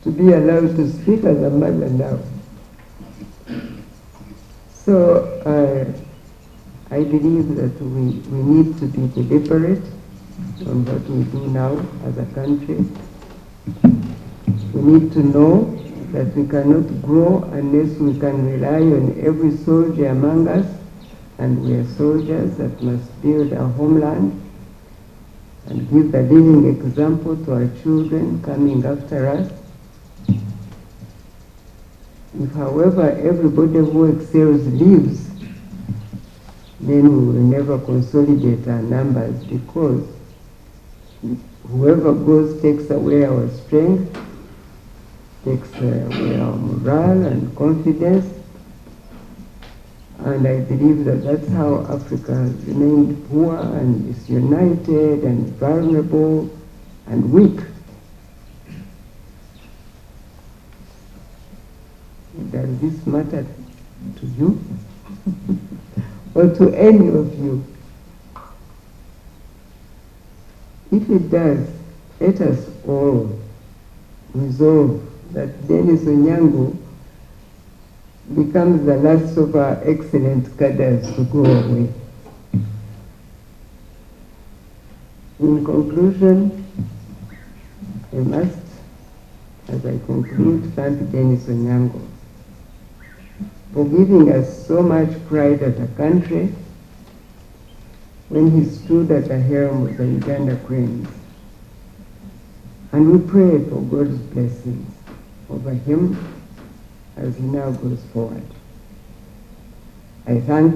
to be allowed to speak as a mother now. So I believe that we need to be deliberate on what we do now as a country. We need to know that we cannot grow unless we can rely on every soldier among us, and we are soldiers that must build our homeland and give the living example to our children coming after us. If, however, everybody who excels leaves, then we will never consolidate our numbers, because whoever goes takes away our strength, takes away our morale and confidence, and I believe that that's how Africa has remained poor and disunited and vulnerable and weak. Does this matter to you or to any of you? If it does, let us all resolve that Denis Onyango becomes the last of our excellent cadres to go away. In conclusion, I must, as I conclude, thank Denis Onyango for giving us so much pride as a country when he stood at the helm of the Uganda Cranes. And we pray for God's blessings over him as he now goes forward. I thank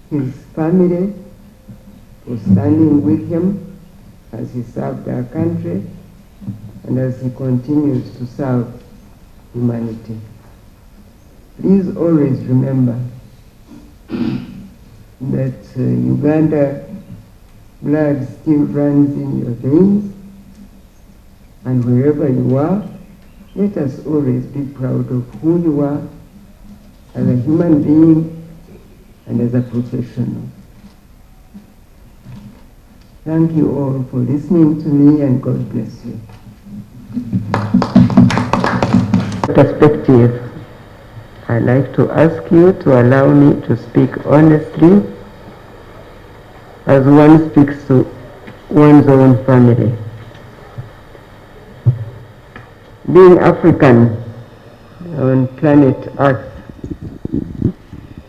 his family for standing with him as he served our country and as he continues to serve humanity. Please always remember that Uganda blood still runs in your veins, and wherever you are, let us always be proud of who you are as a human being and as a professional. Thank you all for listening to me, and God bless you. Perspective. I'd like to ask you to allow me to speak honestly as one speaks to one's own family. Being African on planet Earth,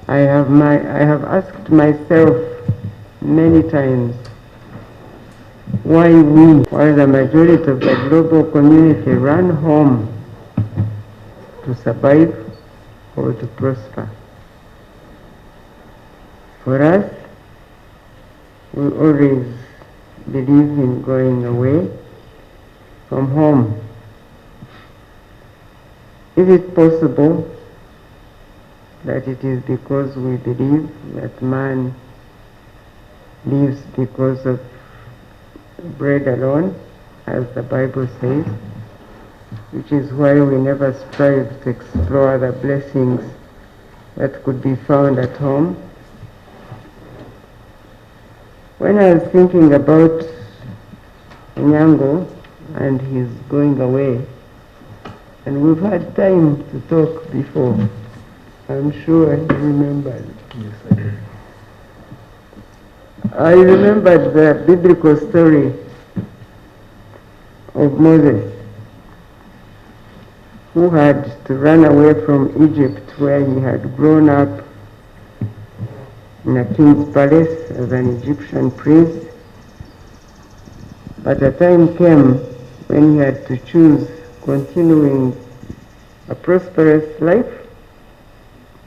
I have asked myself many times why the majority of the global community run home to survive or to prosper. For us, we always believe in going away from home. Is it possible that it is because we believe that man lives because of bread alone, as the Bible says, which is why we never strive to explore the blessings that could be found at home? When I was thinking about Onyango and his going away, and we've had time to talk before, I'm sure you remembered. Yes, I do. I remembered the biblical story of Moses, who had to run away from Egypt, where he had grown up in a king's palace as an Egyptian prince. But a time came when he had to choose continuing a prosperous life,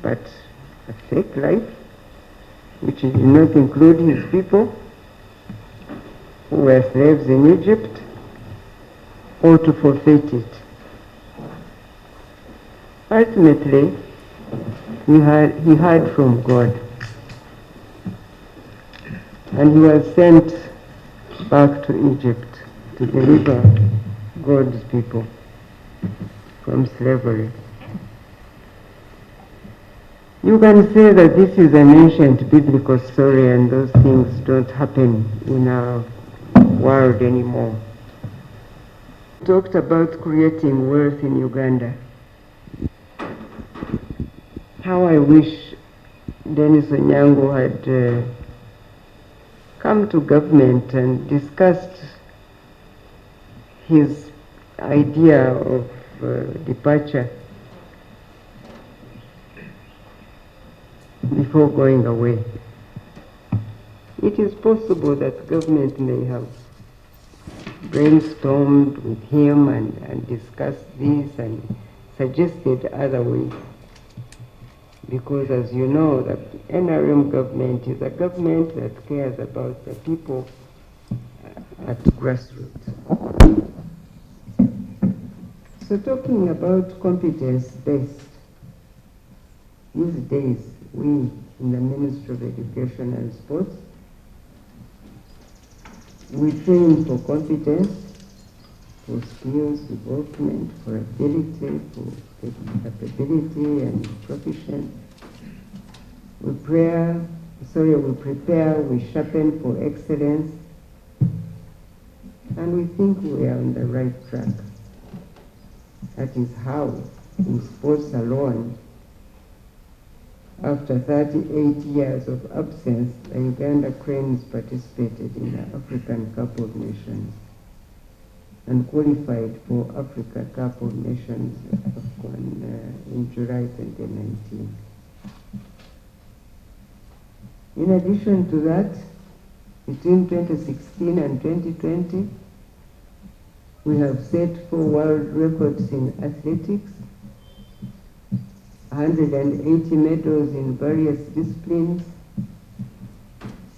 but a fake life, which did not include his people who were slaves in Egypt, or to forfeit it. Ultimately, he heard from God, and he was sent back to Egypt to deliver God's people from slavery. You can say that this is an ancient biblical story and those things don't happen in our world anymore. talked about creating wealth in Uganda. How I wish Denis Onyango had come to government and discussed his idea of departure before going away. It is possible that government may have brainstormed with him and discussed this and suggested other ways. Because as you know, the NRM government is a government that cares about the people at grassroots. So talking about competence-based, these days we in the Ministry of Education and Sports, we train for competence, for skills development, for ability, for capability and proficiency. We prepare, we sharpen for excellence, and we think we are on the right track. That is how, in sports alone, after 38 years of absence, the Uganda Cranes participated in the African Cup of Nations and qualified for Africa Cup of Nations in July 2019. In addition to that, between 2016 and 2020, we have set 4 world records in athletics, 180 medals in various disciplines,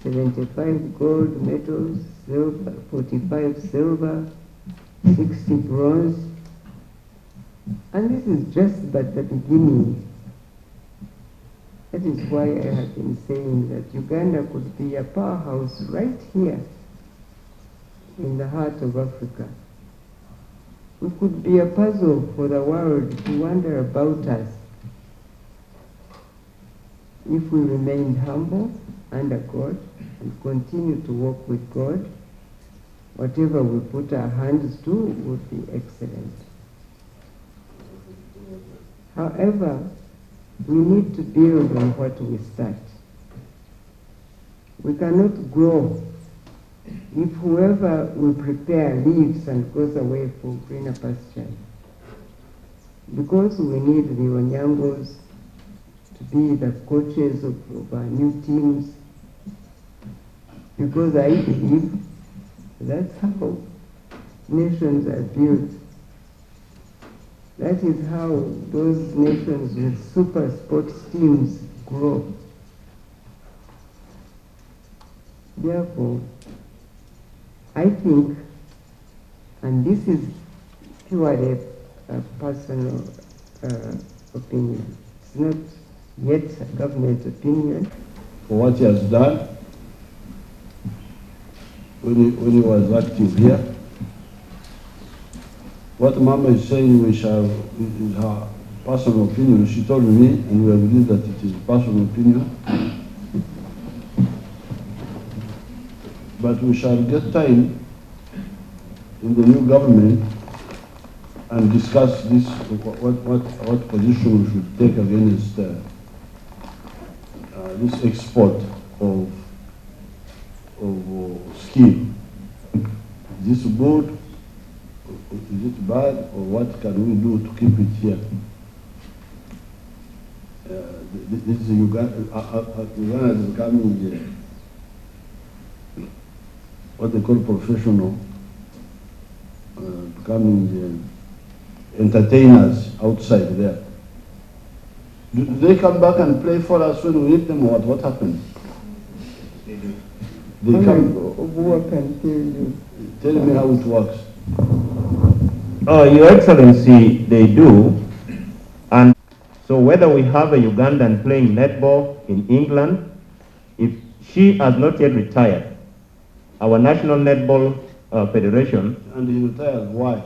75 gold medals, 45 silver, 60 bronze, and this is just but the beginning. That is why I have been saying that Uganda could be a powerhouse right here in the heart of Africa. We could be a puzzle for the world to wonder about us if we remained humble under God and continue to walk with God. Whatever we put our hands to would be excellent. However, we need to build on what we start. We cannot grow if whoever we prepare leaves and goes away for greener pasture. Because we need the Onyangos to be the coaches of our new teams. Because I believe that's how nations are built. That is how those nations with super sports teams grow. Therefore, I think, and this is purely a personal opinion, it's not yet a government opinion. For what he has done when he was active here. What Mama is saying, which is her personal opinion, she told me, and we agree that it is personal opinion. But we shall get time in the new government and discuss this, what position we should take against this export of skill. Is this good? Is it bad, or what can we do to keep it here? This is Uganda is becoming what they call professional, becoming entertainers outside there. Do they come back and play for us when we need them, or what happens? They do. They come. Who can tell you? Tell me how it works. Your Excellency, they do. And so whether we have a Ugandan playing netball in England, if she has not yet retired, our National Netball Federation... And he retires, why?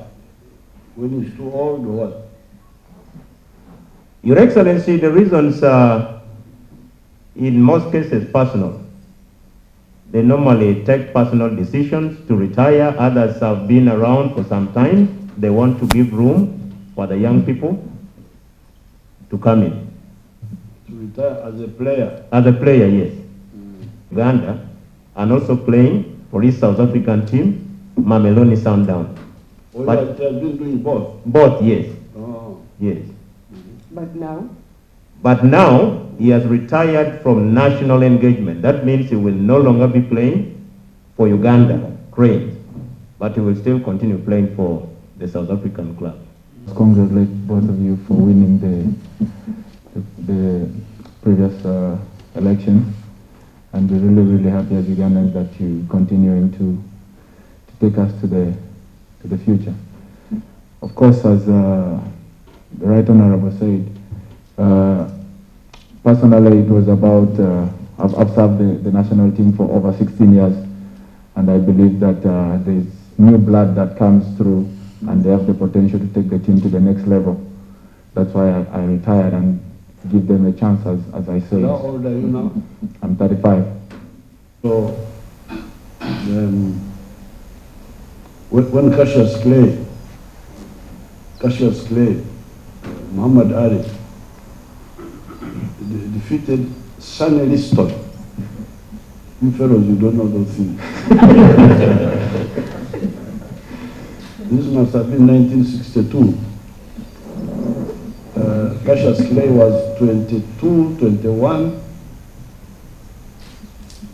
When he's too old or what? Your Excellency, the reasons are in most cases personal. They normally take personal decisions to retire. Others have been around for some time. they want to give room for the young people to come in. To retire as a player? As a player, yes. Uganda, and also playing for his South African team, Mamelodi Sundowns. Oh, but he has been doing both? Both, yes. Oh. Yes. But now? But now, he has retired from national engagement. That means he will no longer be playing for Uganda, Cranes, but he will still continue playing for the South African club. Congratulate both of you for winning the previous election, and we're really happy as Ugandans that you continuing to take us to the future. Of course, as the Right Honourable said, personally it was about, I've served the national team for over 16 years, and I believe that there's new blood that comes through, and they have the potential to take the team to the next level. That's why I retired and give them a chance, as I say. How old are you now? I'm 35. So, when Cassius Clay, Muhammad Ali defeated Sonny Liston. You fellows, you don't know those things. This must have been 1962. Cassius Clay was 22, 21,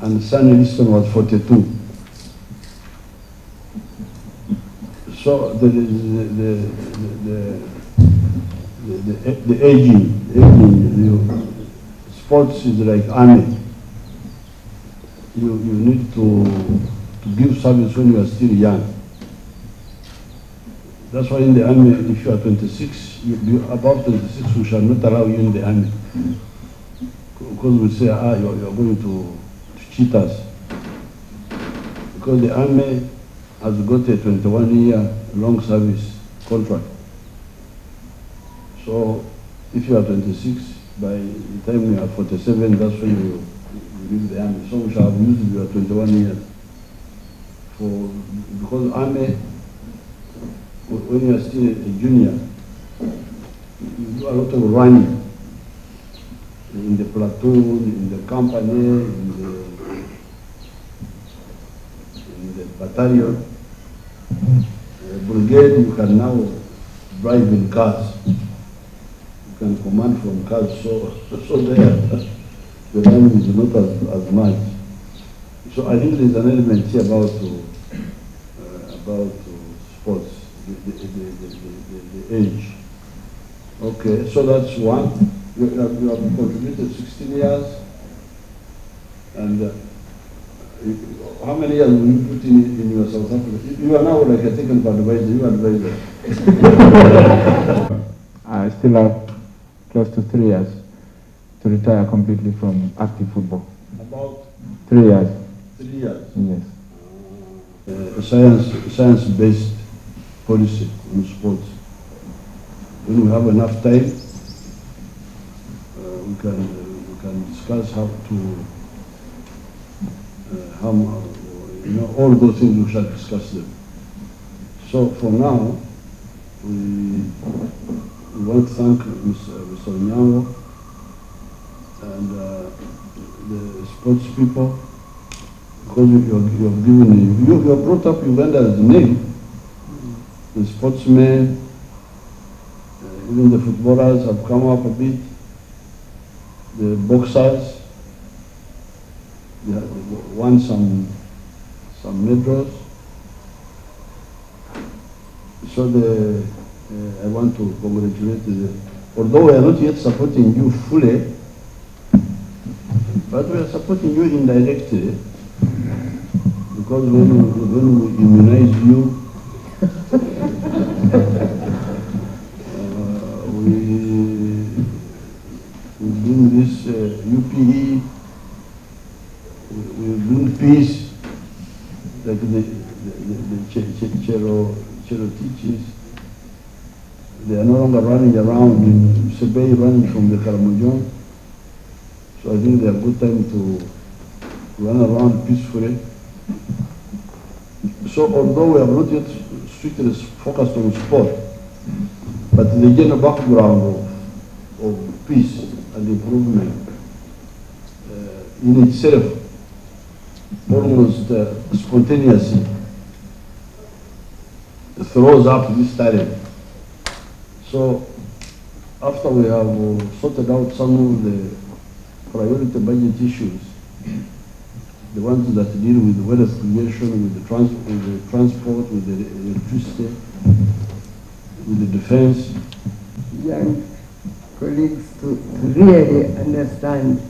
and Sonny Liston was 42. So the aging, sports is like army. You need to give service when you are still young. That's why in the army, if you are 26, above 26, we shall not allow you in the army. Because we say, you are going to cheat us. Because the army has got a 21-year long service contract. So if you are 26, by the time you are 47, that's when you leave the army. So we shall have used you are 21 years. Because army, when you are still a junior, you do a lot of running in the platoon, in the company, in the battalion. Brigade, you can now drive in cars. You can command from cars, so there the running is not as much. So I think there is an element here about sports, the age. Okay, so that's one. You have contributed 16 years, and how many years will you put in your South Africa? You are now like a technical advisor, you advisor. I still have close to 3 years to retire completely from active football. About 3 years. 3 years? Yes. Science-based policy on sports. When we have enough time, we can discuss how to all those things. We shall discuss them. So for now, we want to thank Mr. Onyango and the sports people, because you have brought up Uganda's name. The sportsmen, even the footballers have come up a bit. The boxers, they have won some medals. So I want to congratulate them. Although we are not yet supporting you fully, but we are supporting you indirectly, because when we immunize you, we bring this UPE, we bring peace, like the Chero teaches. They are no longer running around in Sebei, running from the Karamojon. So I think they have good time to run around peacefully. So although we have not yet strictly focused on sport, but the general background of peace and improvement in itself almost spontaneously throws up this talent. So after we have sorted out some of the priority budget issues, the ones that deal with wealth creation, with the transport, with the electricity, with the defense. Young colleagues to really understand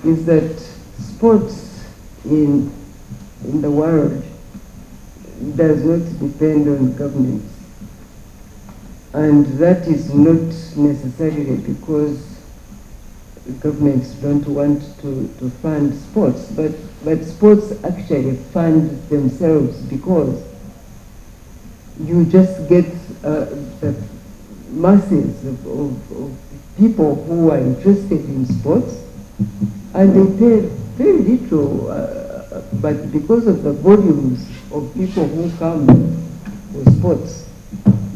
is that sports in the world does not depend on governments. And that is not necessarily because governments don't want to fund sports, but sports actually fund themselves because you just get the masses of people who are interested in sports, and they pay very little, but because of the volumes of people who come for sports,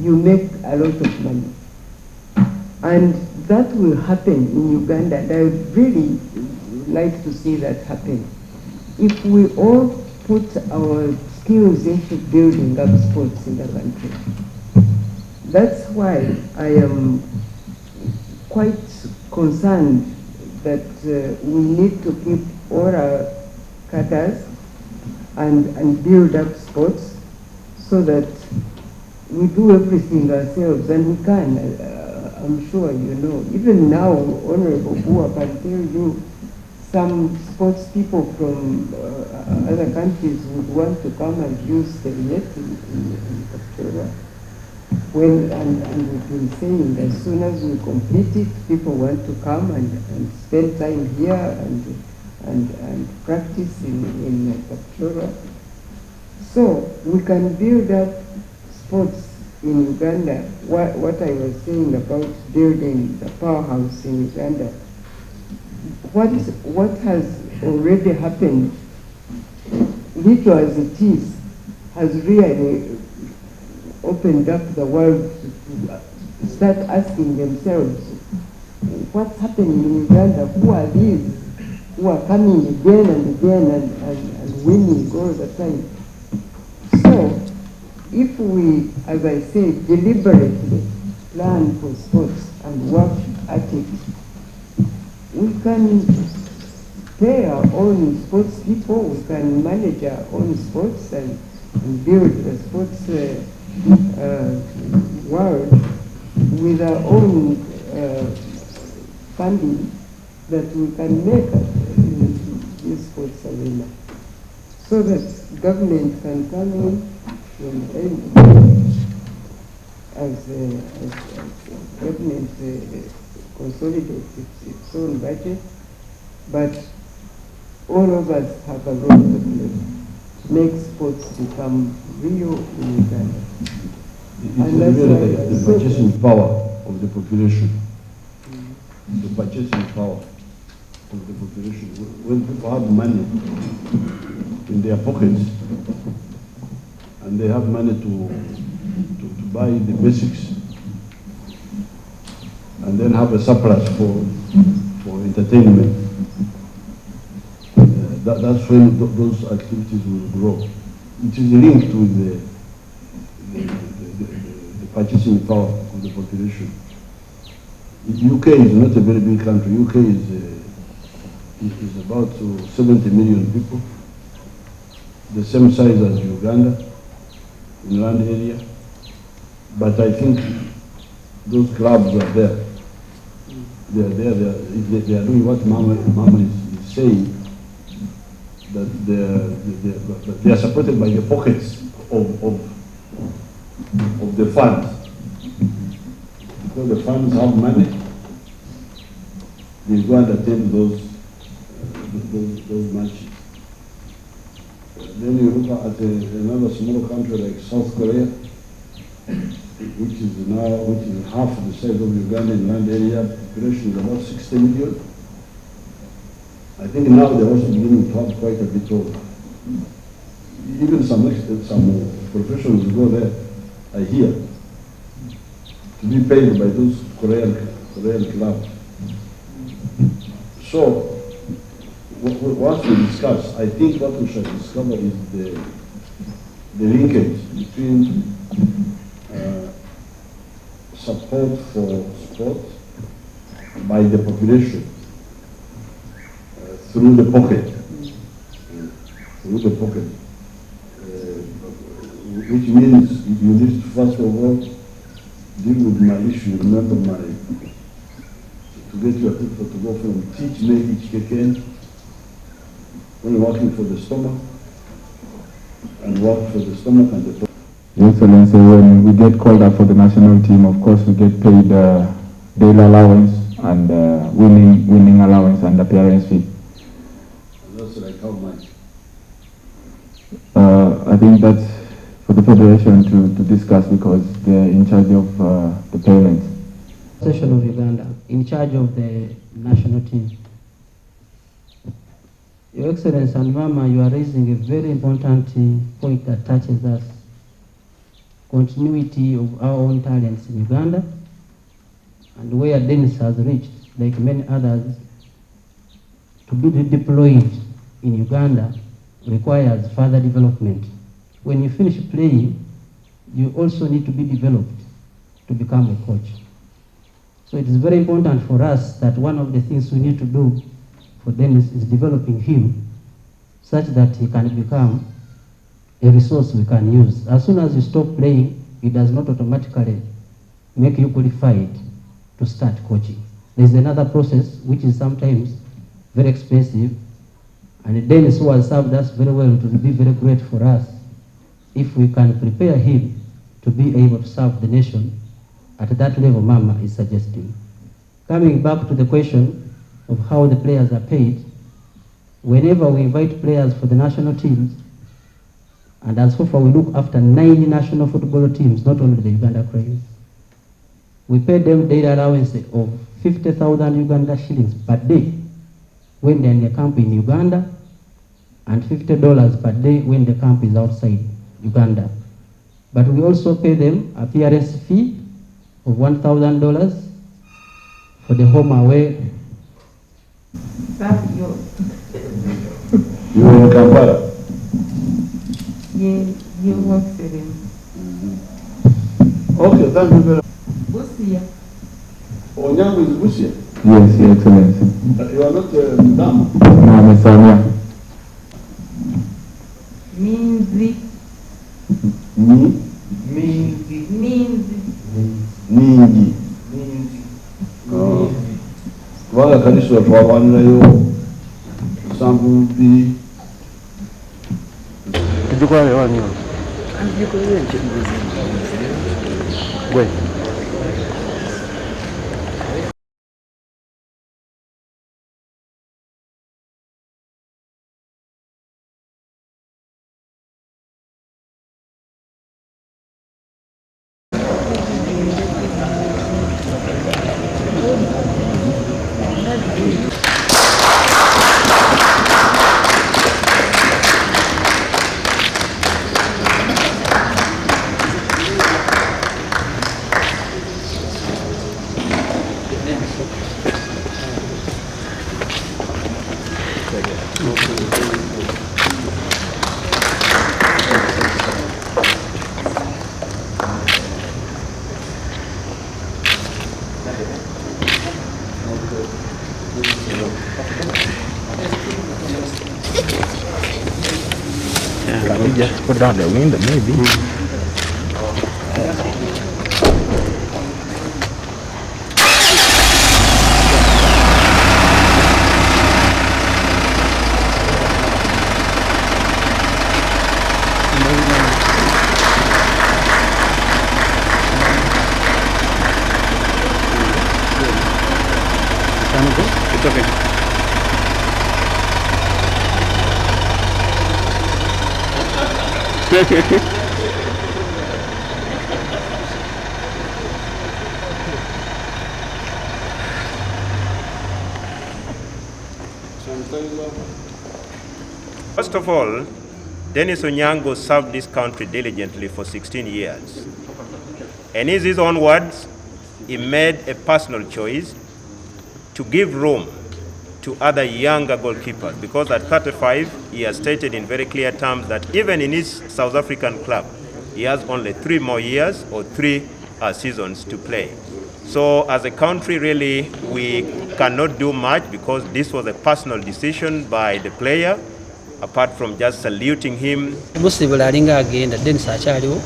you make a lot of money. And that will happen in Uganda, and I would really like to see that happen. If we all put our skills into building up sports in the country. That's why I am quite concerned that we need to keep all our cadres and build up sports so that we do everything ourselves, and we can. I'm sure you know. Even now, Honorable Bua can tell you some sports people from other countries would want to come and use the net in Victoria. And we've been saying as soon as we complete it, people want to come and spend time here and practice in Victoria. So we can build up sports in Uganda. What I was saying about building the powerhouse in Uganda, what has already happened, little as it is, has really opened up the world to start asking themselves, what's happening in Uganda? Who are these who are coming again and again and winning all the time? So, if we, as I say, deliberately plan for sports and work at it, we can pay our own sports people, we can manage our own sports and build the sports world with our own funding that we can make in this sports arena, so that government can come in as government consolidates its own budget, but all of us have a role to play to make sports become real in Uganda. It's really the purchasing power of the population. The purchasing power of the population. When people have money in their pockets and they have money to buy the basics and then have a surplus for entertainment, that's when those activities will grow. It is linked with the purchasing power of the population. The UK is not a very big country. UK is about 70 million people, the same size as Uganda in land area. But I think those clubs are there. They are there. They are doing what Mama is saying, that they are supported by the pockets of the funds. Because the funds have money, they go and attend those matches. Then you look at another small country like South Korea, which is half the size of Uganda in land area. Population is about 60 million. I think now they're also beginning to have quite a bit of even some professionals go there, I hear, to be paid by those Korean clubs. So, once we discuss, I think what we should discover is the linkage between support for sport by the population through the pocket, which means you need to first of all deal with my issue. Remember to get your people to go from teach me each keken when you're working for the stomach and work for the stomach and the. Your Excellency, when we get called up for the national team, of course we get paid daily allowance and winning allowance and appearance fee. And that's like how much? I think that's for the Federation to discuss because they're in charge of the payments. Session of Uganda, in charge of the national team. Your Excellency and Mama, you are raising a very important point that touches us. Continuity of our own talents in Uganda and where Denis has reached, like many others, to be redeployed in Uganda requires further development. When you finish playing, you also need to be developed to become a coach. So it is very important for us that one of the things we need to do for Denis is developing him such that he can become a resource we can use. As soon as you stop playing, it does not automatically make you qualified to start coaching. There's another process which is sometimes very expensive, and Denis, who has served us very well, it will be very great for us if we can prepare him to be able to serve the nation at that level Mama is suggesting. Coming back to the question of how the players are paid, whenever we invite players for the national teams, and as so far we look after 9 national football teams, not only the Uganda Cranes, we pay them daily allowance of 50,000 Uganda shillings per day when they're in the camp in Uganda, and $50 per day when the camp is outside Uganda. But we also pay them appearance fee of $1,000 for the home away. You were in Kampala? Yeah, you work for them. Okay, thank you very much. Busia. Onyango is Busia. Yes, Your Excellency. You are not Mdama. No, I'm a Samia. Minzi. Ningi. Kubanga kanisa twawanirayo Sambumbi. Tujukwa leo wani wa? Gwe. Just put down the window, maybe. It's okay. First of all, Denis Onyango served this country diligently for 16 years. And in his own words, he made a personal choice to give room to other younger goalkeepers, because at 35, he has stated in very clear terms that even in his South African club, he has only 3 more years or 3 seasons to play. So as a country, really, we cannot do much because this was a personal decision by the player, apart from just saluting him. Museveni alinga agenda Denis akyaliwo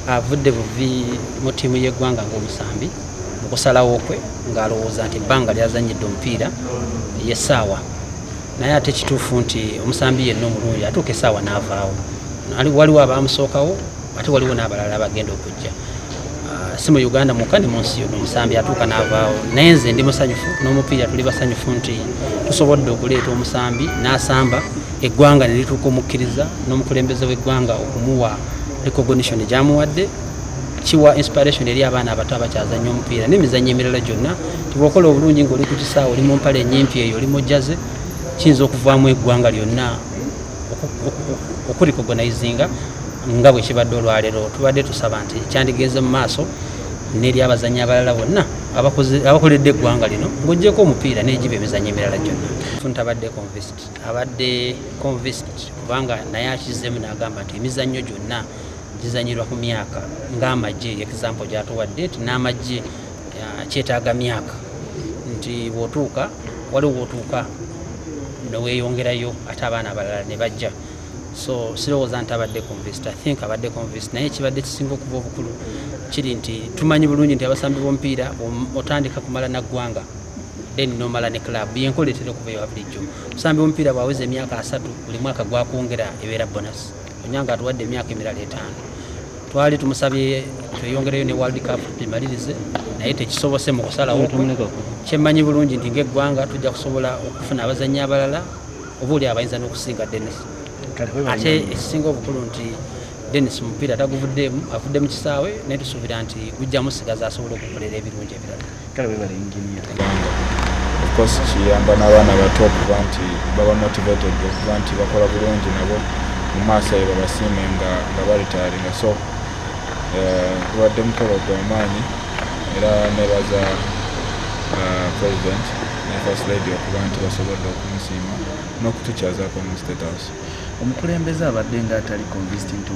avudde buvi mu ttiimu y'eggwanga ng'omusambi mu kusalawo kwe ng'alowooza nti ebbanga lyazannyidde omupiira y'essaawa, naye ate kituufu nti omusambi yenna omulungi atuuka essaawa n'avaawo. Waliwo abaamusookawo ate waliwo n'abalala abagenda okujja. Si mu Uganda muka ne mu nsi yonna omusambi atuuka n'avaawo, naye nze ndi musanyufu n'omupiira tuli basanyufu nti tusobodde okuleeta omusambi n'asamba eggwanga ne lituuka omukkiriza n'omukulembeze w'eggwanga okumuwa recognition gy'amuwadde. Kiwa inspiration eri abaana abato abakyazannya omupiira n'emizannyo emirala gyonna. Tibwokola obulungi ng'oli ku kisaawe oli mu mpale ennyimpi eyo oli mu jazze, kiyinza okuvaamu eggwanga lyonna okurecognizinga nga bwe kibadde olwaleero. Tubadde tusaba nti kyandigenze mu maaso n'eri abazannyi abalala bonna abakoledde eggwanga lino ng'oggyeko omupiira n'egiba emizannyo emirala gyonna. Tabadde convinced kubanga naye akizzemu n'agamba nti emizannyo gyonna gizanyirwa ku myaka ng'amagye, example gy'atuwadde nti n'amagye kyetaaga myaka, nti bw'otuuka waliwo bw'otuuka neweeyongerayo ate abaana abalala ne bajja. So sirowooza nti abadde convinced. I think abadde convinced, naye ekibadde kisinga okuba obukulu kiri nti tumanyi bulungi nti abasambi b'omupiira otandika kumala na ggwanga then n'omala ne club yenkola etera okuba ewa bulijjo. Omusambi w'omupiira bw'aweza emyaka 3 buli mwaka gwakwongera ebeera bonus. Onyango atuwadde emyaka emirala 5. Twali tumusabye tweyongereyo ne World Cup tumalirize, naye tekisobose mu kusalawo. Kyemmanyi bulungi nti ng'eggwanga tujja kusobola okufuna abazannyi abalala obaoli abayinza n'okusinga Denis. Ate ekisinga obukulu nti Denis omupiira taguvuddeemu, avudde mu kisaawe, naye tusuubira nti gujja musigaza asobola okukolera ebirungi ebirala. Of course kiyamba n'abaana bato okuba nti baba motivated okuba nti bakola bulungi nabo mu maaso eyo babasiime nga balitayaringa. So tubadde mukolo gw'amaanyi era nebaza president ne first lady okuba nti basobodde okumusiima n'okutukyazaako mu State House. Omukulembeze abadde nga atali convinced nti